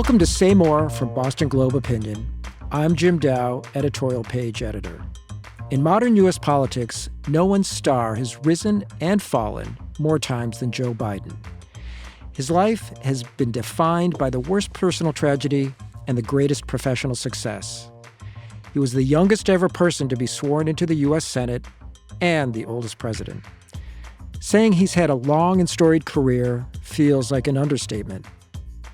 Welcome to Say More from Boston Globe Opinion. I'm Jim Dao, editorial page editor. In modern U.S. politics, no one's star has risen and fallen more times than Joe Biden. His life has been defined by the worst personal tragedy and the greatest professional success. He was the youngest ever person to be sworn into the U.S. Senate and the oldest president. Saying he's had a long and storied career feels like an understatement.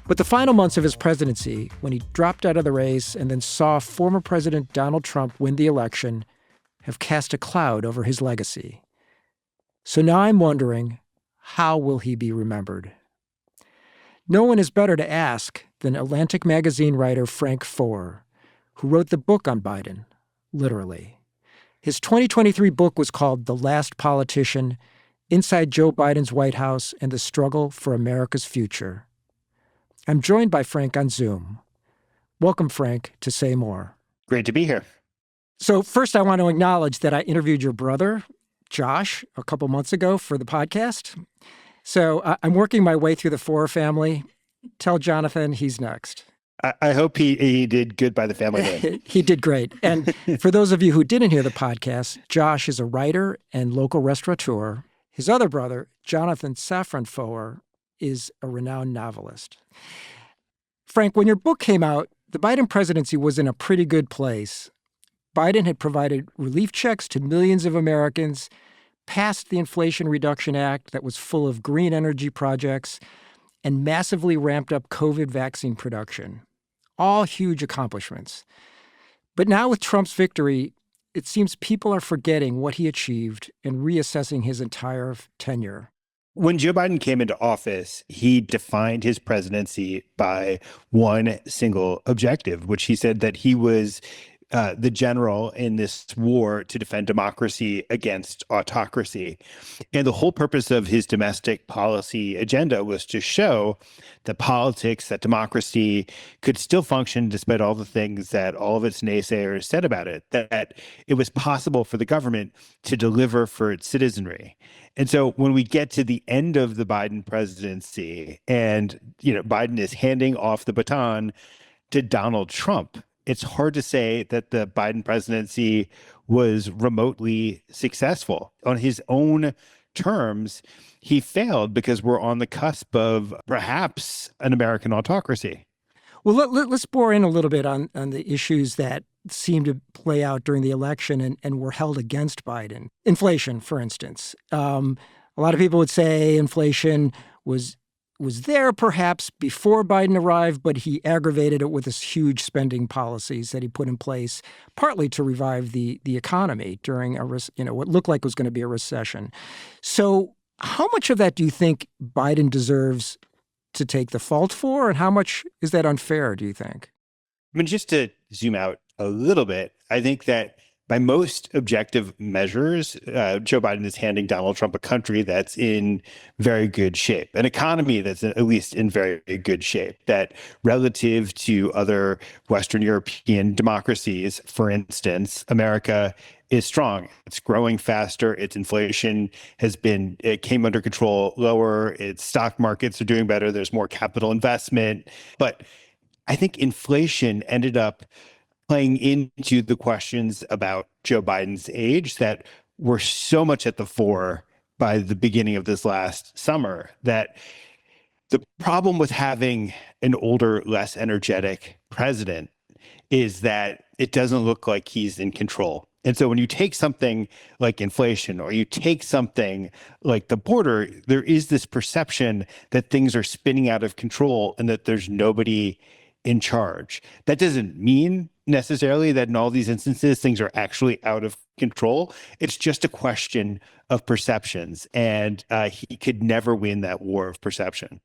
But the final months of his presidency, when he dropped out of the race and then saw former President Donald Trump win the election, have cast a cloud over his legacy. So now I'm wondering, how will he be remembered? No one is better to ask than Atlantic magazine writer Frank Foer, who wrote the book on Biden, literally. His 2023 book was called The Last Politician: Inside Joe Biden's White House and the Struggle for America's Future. I'm joined by Frank on Zoom. Welcome, Frank, to Say More. Great to be here. So first, I want to acknowledge that I interviewed your brother, Josh, a couple months ago for the podcast. So I'm working my way through the Foer family. Tell Jonathan he's next. I hope he did good by the family name. He did great. And for those of you who didn't hear the podcast, Josh is a writer and local restaurateur. His other brother, Jonathan Safran Foer, is a renowned novelist. Frank, when your book came out, the Biden presidency was in a pretty good place. Biden had provided relief checks to millions of Americans, passed the Inflation Reduction Act that was full of green energy projects, and massively ramped up COVID vaccine production. All huge accomplishments. But now with Trump's victory, it seems people are forgetting what he achieved and reassessing his entire tenure. When Joe Biden came into office, he defined his presidency by one single objective, which he said that he was the general in this war to defend democracy against autocracy. And the whole purpose of his domestic policy agenda was to show that politics, that democracy could still function despite all the things that all of its naysayers said about it, that it was possible for the government to deliver for its citizenry. And so when we get to the end of the Biden presidency and, Biden is handing off the baton to Donald Trump, it's hard to say that the Biden presidency was remotely successful. On his own terms, he failed because we're on the cusp of perhaps an American autocracy. Well, let's bore in a little bit on the issues that seemed to play out during the election and were held against Biden. Inflation, for instance. A lot of people would say inflation was there perhaps before Biden arrived, but he aggravated it with his huge spending policies that he put in place, partly to revive the economy during what looked like was going to be a recession. So how much of that do you think Biden deserves to take the fault for, and how much is that unfair, do you think? I mean, just to zoom out a little bit, I think that by most objective measures, Joe Biden is handing Donald Trump a country that's in very good shape, an economy that's at least in very good shape, that relative to other Western European democracies, for instance, America is strong. It's growing faster. Its inflation it came under control lower. Its stock markets are doing better. There's more capital investment. But I think inflation ended up playing into the questions about Joe Biden's age that were so much at the fore by the beginning of this last summer, that the problem with having an older, less energetic president is that it doesn't look like he's in control. And so when you take something like inflation or you take something like the border, there is this perception that things are spinning out of control and that there's nobody in charge. That doesn't mean necessarily that in all these instances, things are actually out of control. It's just a question of perceptions. And he could never win that war of perception.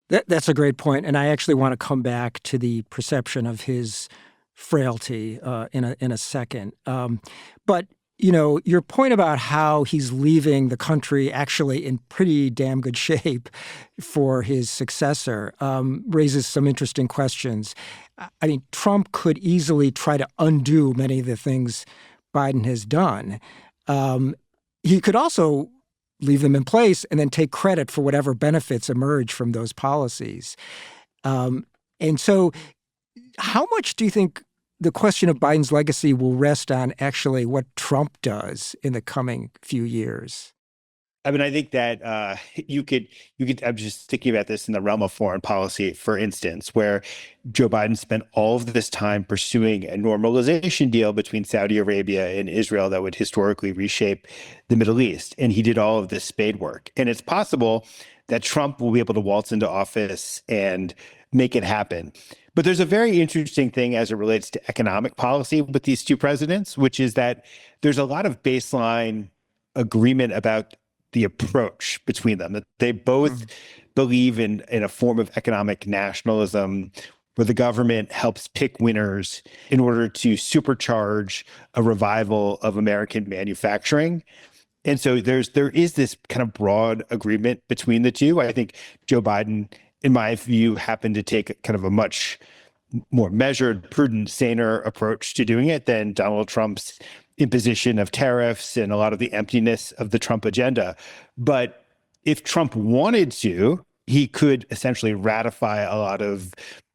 That's a great point. And I actually want to come back to the perception of his frailty in a second. But your point about how he's leaving the country actually in pretty damn good shape for his successor raises some interesting questions. I mean, Trump could easily try to undo many of the things Biden has done. He could also leave them in place and then take credit for whatever benefits emerge from those policies. And so how much do you think the question of Biden's legacy will rest on actually what Trump does in the coming few years? I mean, I think that I'm just thinking about this in the realm of foreign policy, for instance, where Joe Biden spent all of this time pursuing a normalization deal between Saudi Arabia and Israel that would historically reshape the Middle East. And he did all of this spade work. And it's possible that Trump will be able to waltz into office and make it happen. But there's a very interesting thing as it relates to economic policy with these two presidents, which is that there's a lot of baseline agreement about the approach between them, that they both believe in a form of economic nationalism where the government helps pick winners in order to supercharge a revival of American manufacturing. And so there is this kind of broad agreement between the two. I think Joe Biden, in my view, happened to take kind of a much more measured, prudent, saner approach to doing it than Donald Trump's imposition of tariffs and a lot of the emptiness of the Trump agenda. But if Trump wanted to, he could essentially ratify a lot of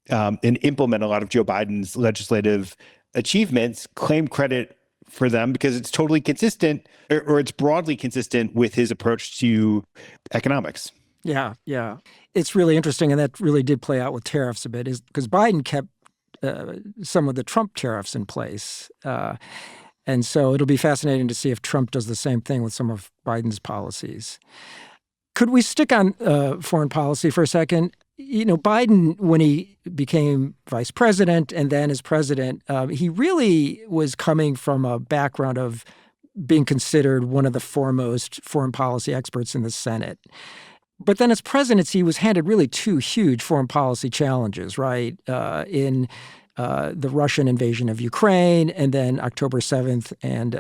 and implement a lot of Joe Biden's legislative achievements, claim credit for them because it's totally consistent or it's broadly consistent with his approach to economics. Yeah, yeah. It's really interesting, and that really did play out with tariffs a bit, is because Biden kept some of the Trump tariffs in place. And so it'll be fascinating to see if Trump does the same thing with some of Biden's policies. Could we stick on foreign policy for a second? You know, Biden, when he became vice president and then as president, he really was coming from a background of being considered one of the foremost foreign policy experts in the Senate. But then as presidency, he was handed really two huge foreign policy challenges, right? In the Russian invasion of Ukraine, and then October 7th and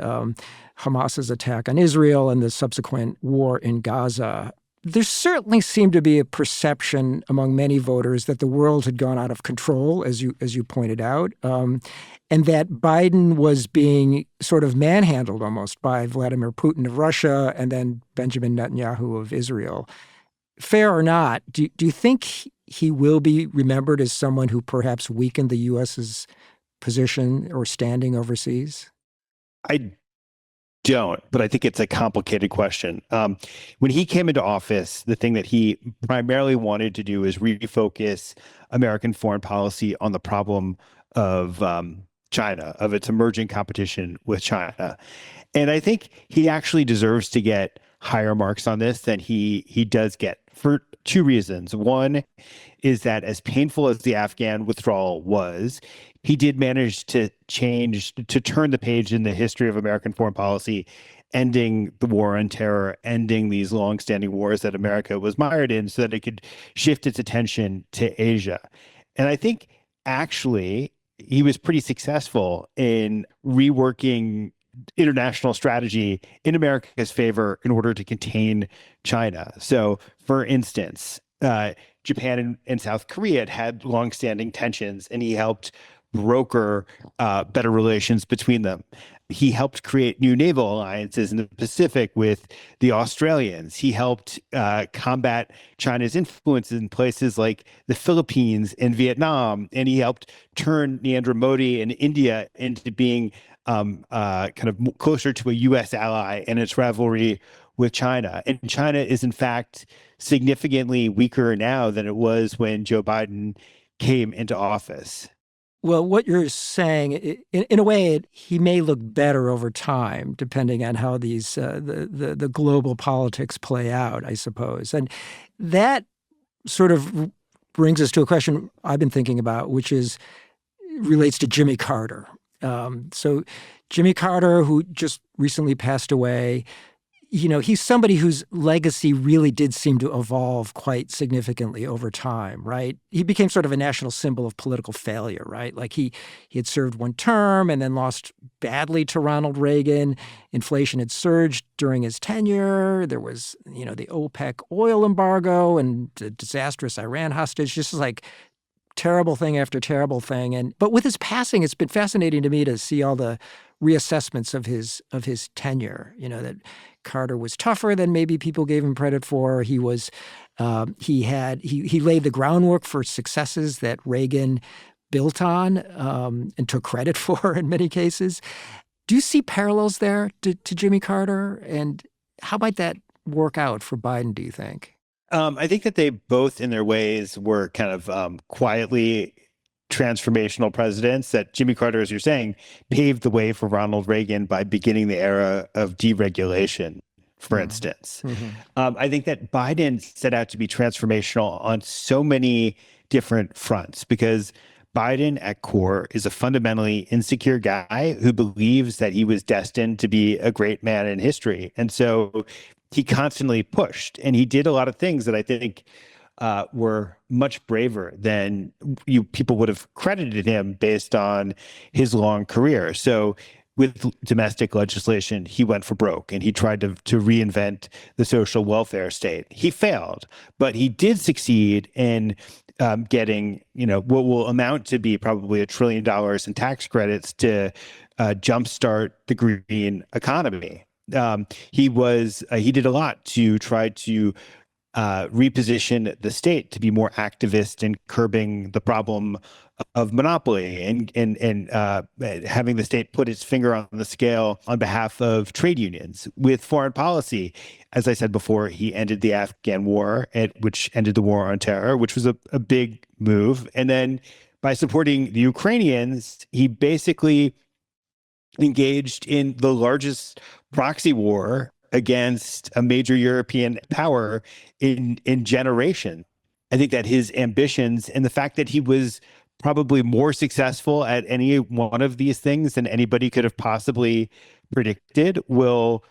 Hamas's attack on Israel and the subsequent war in Gaza. There certainly seemed to be a perception among many voters that the world had gone out of control, as you pointed out, and that Biden was being sort of manhandled almost by Vladimir Putin of Russia and then Benjamin Netanyahu of Israel. Fair or not, do you think he will be remembered as someone who perhaps weakened the U.S.'s position or standing overseas? I don't, but I think it's a complicated question. When he came into office, the thing that he primarily wanted to do is refocus American foreign policy on the problem of China, of its emerging competition with China. And I think he actually deserves to get higher marks on this than he does get for two reasons. One is that as painful as the Afghan withdrawal was, he did manage to turn the page in the history of American foreign policy, ending the war on terror, ending these longstanding wars that America was mired in so that it could shift its attention to Asia. And I think actually he was pretty successful in reworking international strategy in America's favor in order to contain China. So, for instance, Japan and South Korea had longstanding tensions, and he helped broker better relations between them. He helped create new naval alliances in the Pacific with the Australians. He helped combat China's influence in places like the Philippines and Vietnam. And he helped turn Narendra Modi and India into being kind of closer to a U.S. ally in its rivalry with China. And China is, in fact, significantly weaker now than it was when Joe Biden came into office. Well, what you're saying, in a way, he may look better over time, depending on how these the global politics play out, I suppose. And that sort of brings us to a question I've been thinking about, which relates to Jimmy Carter. So Jimmy Carter, who just recently passed away, you know, he's somebody whose legacy really did seem to evolve quite significantly over time, right? He became sort of a national symbol of political failure, right? Like he had served one term and then lost badly to Ronald Reagan. Inflation had surged during his tenure. There was, you know, the OPEC oil embargo and the disastrous Iran hostage, just like terrible thing after terrible thing. But with his passing, it's been fascinating to me to see all the reassessments of his tenure. You know, that Carter was tougher than maybe people gave him credit for. He was He laid the groundwork for successes that Reagan built on and took credit for in many cases. Do you see parallels there to Jimmy Carter? And how might that work out for Biden, do you think? I think that they both, in their ways, were kind of quietly transformational presidents. That Jimmy Carter, as you're saying, paved the way for Ronald Reagan by beginning the era of deregulation, for instance. Mm-hmm. I think that Biden set out to be transformational on so many different fronts because Biden at core is a fundamentally insecure guy who believes that he was destined to be a great man in history. And so he constantly pushed, and he did a lot of things that I think were much braver than people would have credited him based on his long career. So with domestic legislation, he went for broke and he tried to reinvent the social welfare state. He failed, but he did succeed in getting, what will amount to be probably $1 trillion in tax credits to jumpstart the green economy. He did a lot to try to reposition the state to be more activist in curbing the problem of monopoly and having the state put its finger on the scale on behalf of trade unions. With foreign policy, as I said before, he ended the Afghan war, which ended the war on terror, which was a big move. And then by supporting the Ukrainians, he basically engaged in the largest proxy war against a major European power in generation. I think that his ambitions and the fact that he was probably more successful at any one of these things than anybody could have possibly predicted will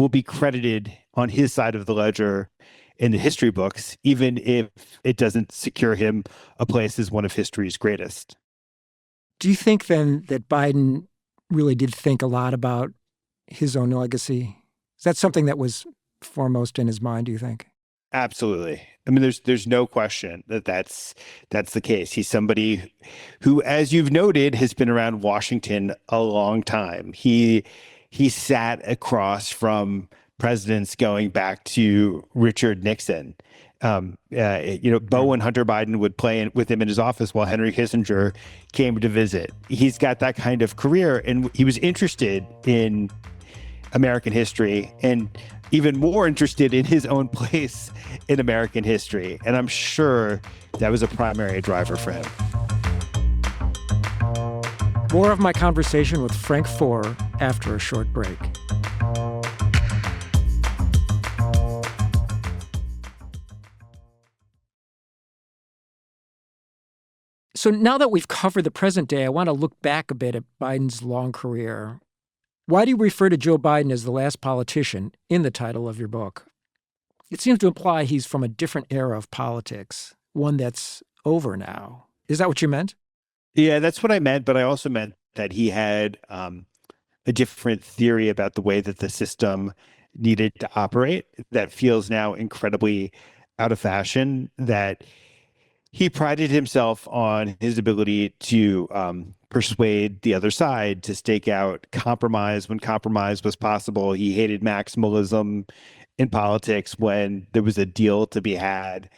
be credited on his side of the ledger in the history books, even if it doesn't secure him a place as one of history's greatest. Do you think then that Biden really did think a lot about his own legacy? Is that something that was foremost in his mind, do you think? Absolutely. I mean, there's no question that that's the case. He's somebody who, as you've noted, has been around Washington a long time. He sat across from presidents going back to Richard Nixon. Bo and Hunter Biden would play with him in his office while Henry Kissinger came to visit. He's got that kind of career, and he was interested in American history and even more interested in his own place in American history. And I'm sure that was a primary driver for him. More of my conversation with Frank Foer after a short break. So now that we've covered the present day, I want to look back a bit at Biden's long career. Why do you refer to Joe Biden as the last politician in the title of your book? It seems to imply he's from a different era of politics, one that's over now. Is that what you meant? Yeah, that's what I meant. But I also meant that he had a different theory about the way that the system needed to operate that feels now incredibly out of fashion, that he prided himself on his ability to persuade the other side to stake out compromise when compromise was possible. He hated maximalism in politics when there was a deal to be had.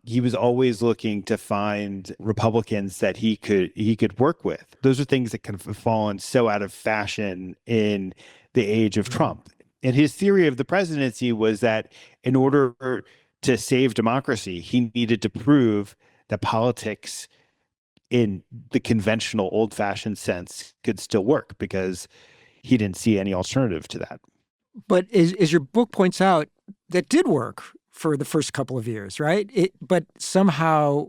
He was always looking to find Republicans that he could work with. Those are things that kind of have fallen so out of fashion in the age of Trump. And his theory of the presidency was that in order to save democracy, he needed to prove that politics in the conventional old-fashioned sense could still work, because he didn't see any alternative to that. But as your book points out, that did work for the first couple of years, right? But somehow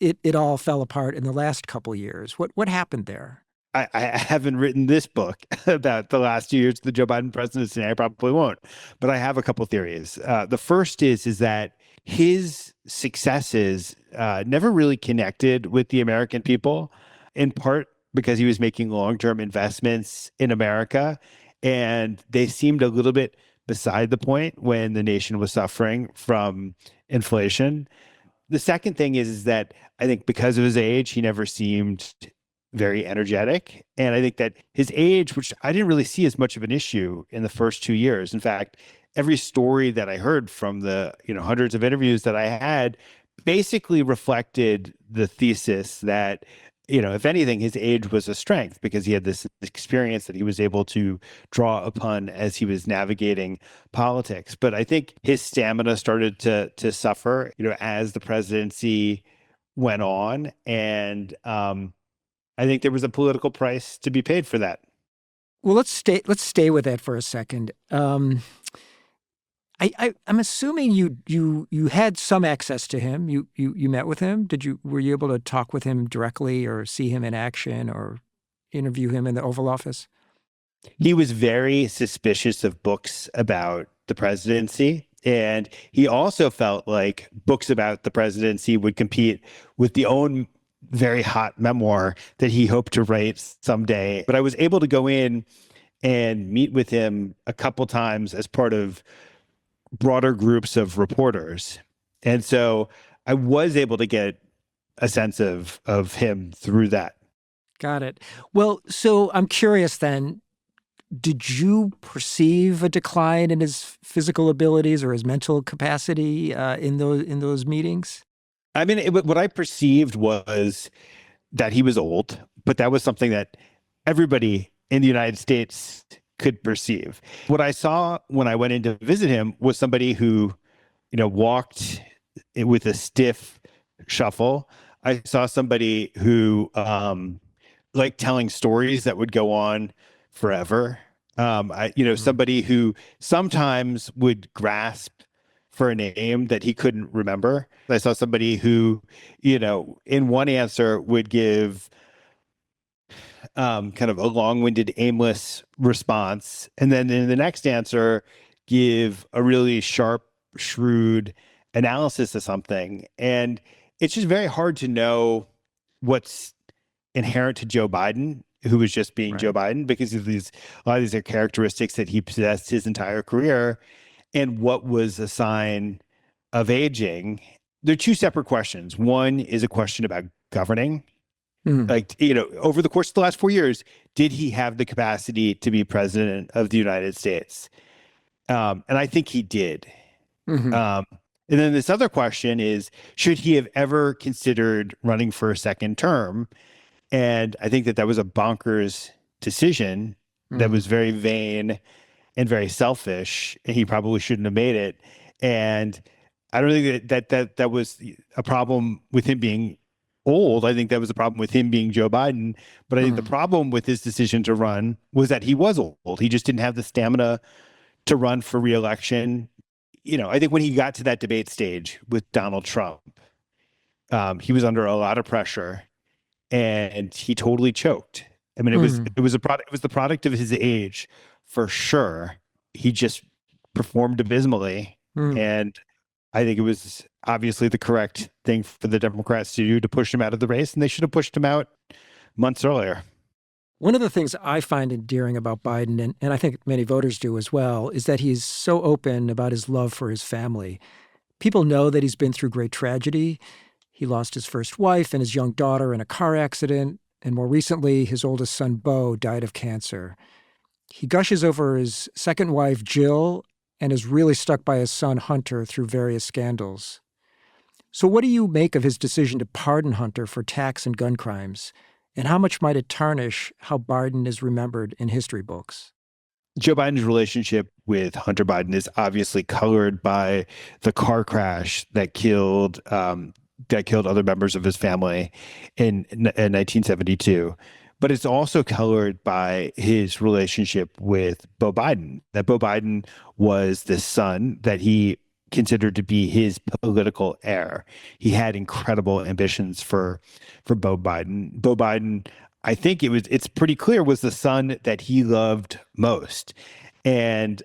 it all fell apart in the last couple of years. What happened there? I haven't written this book about the last 2 years of the Joe Biden presidency, and I probably won't. But I have a couple theories. The first is that his successes never really connected with the American people, in part because he was making long-term investments in America, and they seemed a little bit beside the point when the nation was suffering from inflation. The second thing is that I think because of his age, he never seemed very energetic. And I think that his age, which I didn't really see as much of an issue in the first 2 years. In fact, every story that I heard from the, hundreds of interviews that I had basically reflected the thesis that, if anything, his age was a strength because he had this experience that he was able to draw upon as he was navigating politics. But I think his stamina started to suffer, as the presidency went on. And I think there was a political price to be paid for that. Well, let's stay with that for a second. I'm assuming you had some access to him. You met with him. Were you able to talk with him directly or see him in action or interview him in the Oval Office? He was very suspicious of books about the presidency. And he also felt like books about the presidency would compete with the own very hot memoir that he hoped to write someday. But I was able to go in and meet with him a couple times as part of broader groups of reporters. And so I was able to get a sense of him through that. Got it. Well, so I'm curious then, did you perceive a decline in his physical abilities or his mental capacity in those meetings? I mean, what I perceived was that he was old, but that was something that everybody in the United States could perceive. What I saw when I went in to visit him was somebody who, walked with a stiff shuffle. I saw somebody who liked telling stories that would go on forever. Somebody who sometimes would grasp for a name that he couldn't remember. I saw somebody who, in one answer would give kind of a long-winded, aimless response, and then in the next answer, give a really sharp, shrewd analysis of something. And it's just very hard to know what's inherent to Joe Biden, who was just being Joe Right. Biden, because of a lot of these are characteristics that he possessed his entire career, and what was a sign of aging. They're two separate questions. One is a question about governing. Mm, Like, over the course of the last 4 years, did he have the capacity to be president of the United States? And I think he did. hmm Um, and then this other question is, should he have ever considered running for a second term? And I think that was a bonkers decision that mm, was very vain and very selfish, and he probably shouldn't have made it. And I don't think that was a problem with him being old. I think that was a problem with him being Joe Biden. But I think the mm, problem with his decision to run was that he was old. He just didn't have the stamina to run for reelection. I think when he got to that debate stage with Donald Trump, he was under a lot of pressure and he totally choked. I mean, mm, it was a product. It was the product of his age, for sure. He just performed abysmally, mm. and I think it was obviously the correct thing for the Democrats to do to push him out of the race, and they should have pushed him out months earlier. One of the things I find endearing about Biden, and I think many voters do as well, is that he's so open about his love for his family. People know that he's been through great tragedy. He lost his first wife and his young daughter in a car accident, and more recently, his oldest son, Beau, died of cancer. He gushes over his second wife, Jill, and is really stuck by his son, Hunter, through various scandals. So, what do you make of his decision to pardon Hunter for tax and gun crimes? And how much might it tarnish how Biden is remembered in history books? Joe Biden's relationship with Hunter Biden is obviously colored by the car crash that killed other members of his family in 1972. But it's also colored by his relationship with Beau Biden. That Beau Biden was the son that he considered to be his political heir. He had incredible ambitions for Beau Biden. Beau Biden, I think it's pretty clear, was the son that he loved most. And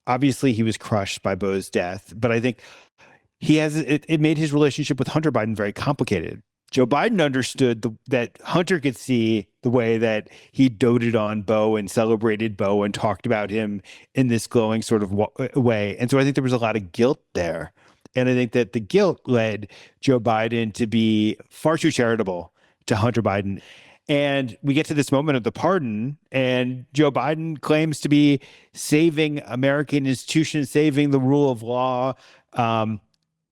obviously he was crushed by Beau's death, but I think it made his relationship with Hunter Biden very complicated. Joe Biden understood that Hunter could see the way that he doted on Beau and celebrated Beau and talked about him in this glowing sort of way. And so I think there was a lot of guilt there. And I think that the guilt led Joe Biden to be far too charitable to Hunter Biden. And we get to this moment of the pardon, and Joe Biden claims to be saving American institutions, saving the rule of law. Um,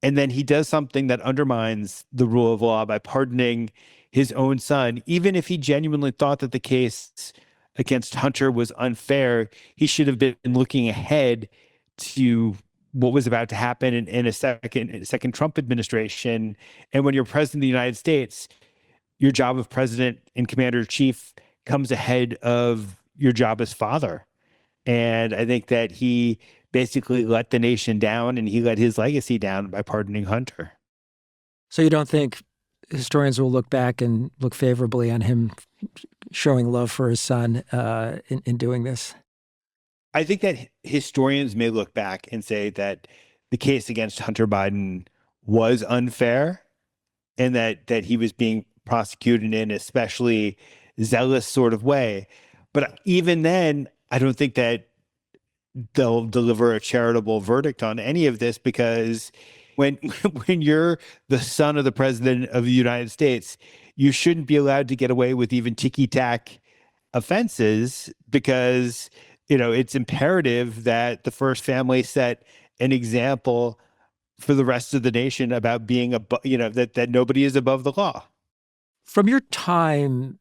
and then he does something that undermines the rule of law by pardoning his own son. Even if he genuinely thought that the case against Hunter was unfair, he should have been looking ahead to what was about to happen in a second Trump administration. And when you're president of the United States, your job of president and commander in chief comes ahead of your job as father. And I think that he basically let the nation down, and he let his legacy down by pardoning Hunter. So you don't think historians will look back and look favorably on him showing love for his son in doing this? I think that historians may look back and say that the case against Hunter Biden was unfair, and that he was being prosecuted in an especially zealous sort of way. But even then, I don't think that they'll deliver a charitable verdict on any of this, because when when you're the son of the president of the United States, you shouldn't be allowed to get away with even ticky-tack offenses, because it's imperative that the first family set an example for the rest of the nation about being that nobody is above the law. From your time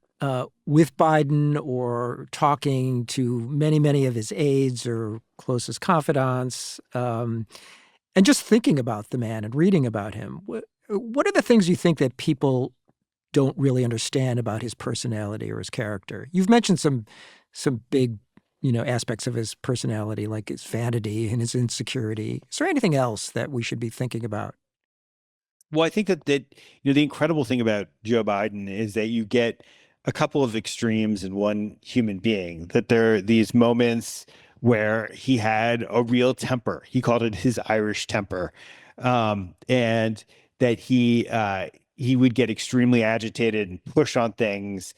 with Biden or talking to many, many of his aides or closest confidants, and just thinking about the man and reading about him, what are the things you think that people don't really understand about his personality or his character? You've mentioned some big, aspects of his personality, like his vanity and his insecurity. Is there anything else that we should be thinking about? Well, I think that the incredible thing about Joe Biden is that you get a couple of extremes in one human being. That there are these moments where he had a real temper. He called it his Irish temper, and that he would get extremely agitated and push on things.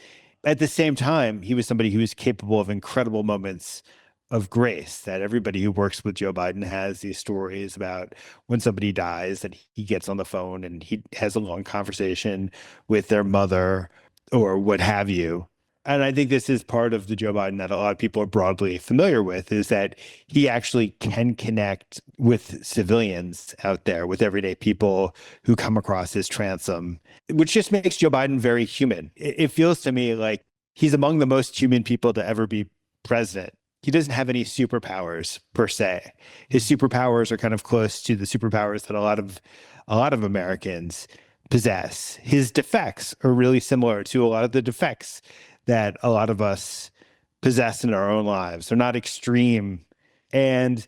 At the same time, he was somebody who was capable of incredible moments of grace. That everybody who works with Joe Biden has these stories about when somebody dies, that he gets on the phone and he has a long conversation with their mother or what have you. And I think this is part of the Joe Biden that a lot of people are broadly familiar with, is that he actually can connect with civilians out there, with everyday people who come across his transom, which just makes Joe Biden very human. It feels to me like he's among the most human people to ever be president. He doesn't have any superpowers per se. His superpowers are kind of close to the superpowers that a lot of Americans possess. His defects are really similar to a lot of the defects that a lot of us possess in our own lives. They're not extreme. And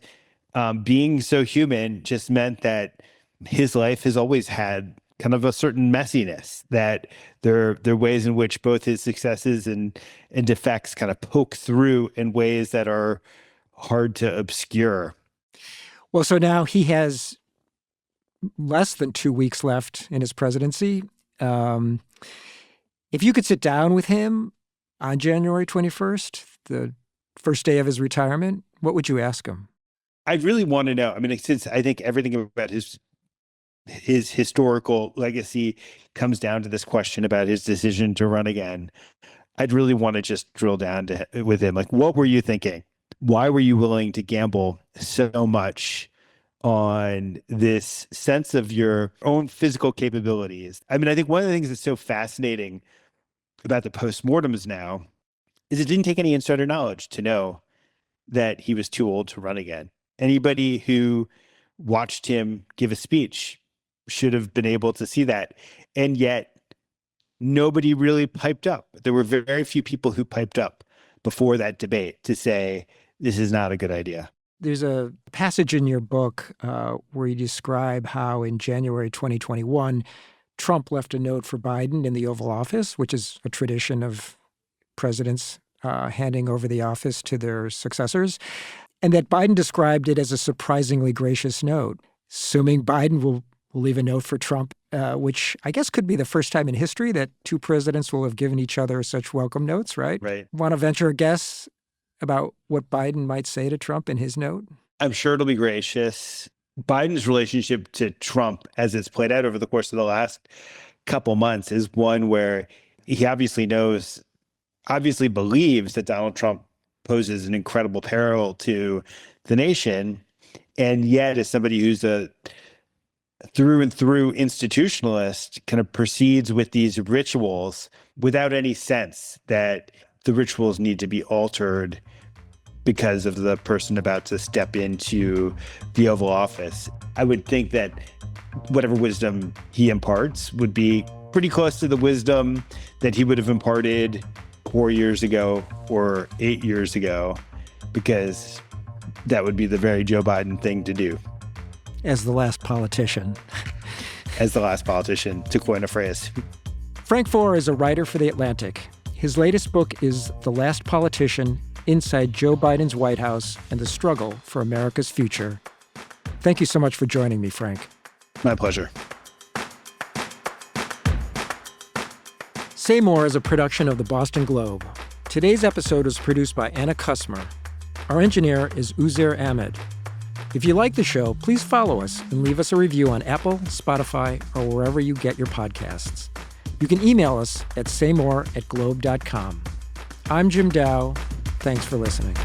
being so human just meant that his life has always had kind of a certain messiness, that there are ways in which both his successes and defects kind of poke through in ways that are hard to obscure. Well, so now he has less than 2 weeks left in his presidency. If you could sit down with him on January 21st, the first day of his retirement, what would you ask him? I'd really want to know. I mean, since I think everything about his historical legacy comes down to this question about his decision to run again, I'd really want to just drill down with him. Like, what were you thinking? Why were you willing to gamble so much on this sense of your own physical capabilities? I mean, I think one of the things that's so fascinating about the postmortems now is it didn't take any insider knowledge to know that he was too old to run again. Anybody who watched him give a speech should have been able to see that. And yet nobody really piped up. There were very few people who piped up before that debate to say, this is not a good idea. There's a passage in your book where you describe how in January 2021, Trump left a note for Biden in the Oval Office, which is a tradition of presidents handing over the office to their successors, and that Biden described it as a surprisingly gracious note, assuming Biden will leave a note for Trump, which I guess could be the first time in history that two presidents will have given each other such welcome notes, right? Right. Want to venture a guess about what Biden might say to Trump in his note? I'm sure it'll be gracious. Biden's relationship to Trump, as it's played out over the course of the last couple months, is one where he obviously believes that Donald Trump poses an incredible peril to the nation. And yet, as somebody who's a through and through institutionalist, kind of proceeds with these rituals without any sense that the rituals need to be altered because of the person about to step into the Oval Office. I would think that whatever wisdom he imparts would be pretty close to the wisdom that he would have imparted 4 years ago or 8 years ago, because that would be the very Joe Biden thing to do. As the last politician. As the last politician, to coin a phrase. Frank Foer is a writer for The Atlantic. His latest book is The Last Politician: Inside Joe Biden's White House and the Struggle for America's Future. Thank you so much for joining me, Frank. My pleasure. Say More is a production of the Boston Globe. Today's episode was produced by Anna Kussmer. Our engineer is Uzair Ahmed. If you like the show, please follow us and leave us a review on Apple, Spotify, or wherever you get your podcasts. You can email us at saymore@globe.com. I'm Jim Dao. Thanks for listening.